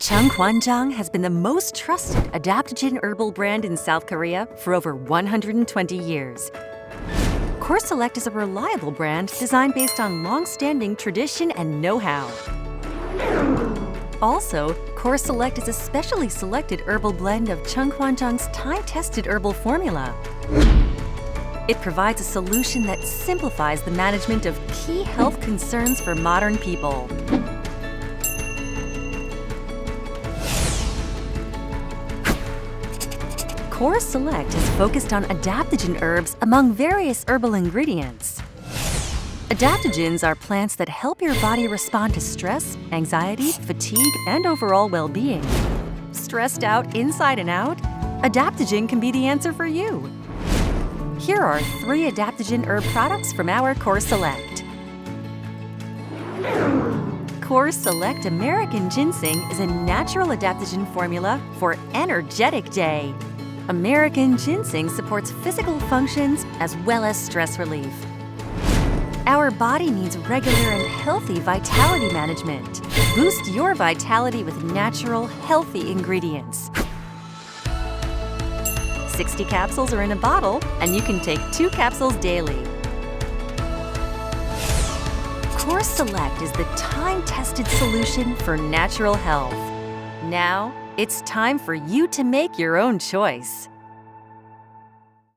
CheongKwanJang has been the most trusted adaptogen herbal brand in South Korea for over 120 years. KORESELECT is a reliable brand designed based on long-standing tradition and know-how. Also, KORESELECT is a specially selected herbal blend of CheongKwanJang's time-tested herbal formula. It provides a solution that simplifies the management of key health concerns for modern people. KORESELECT is focused on adaptogen herbs among various herbal ingredients. Adaptogens are plants that help your body respond to stress, anxiety, fatigue, and overall well-being. Stressed out inside and out? Adaptogen can be the answer for you. Here are 3 adaptogen herb products from our KORESELECT. KORESELECT American Ginseng is a natural adaptogen formula for energetic day. American ginseng supports physical functions as well as stress relief. Our body needs regular and healthy vitality management. Boost your vitality with natural, healthy ingredients. 60 capsules are in a bottle, and you can take 2 capsules daily. KORESELECT is the time-tested solution for natural health. Now, it's time for you to make your own choice.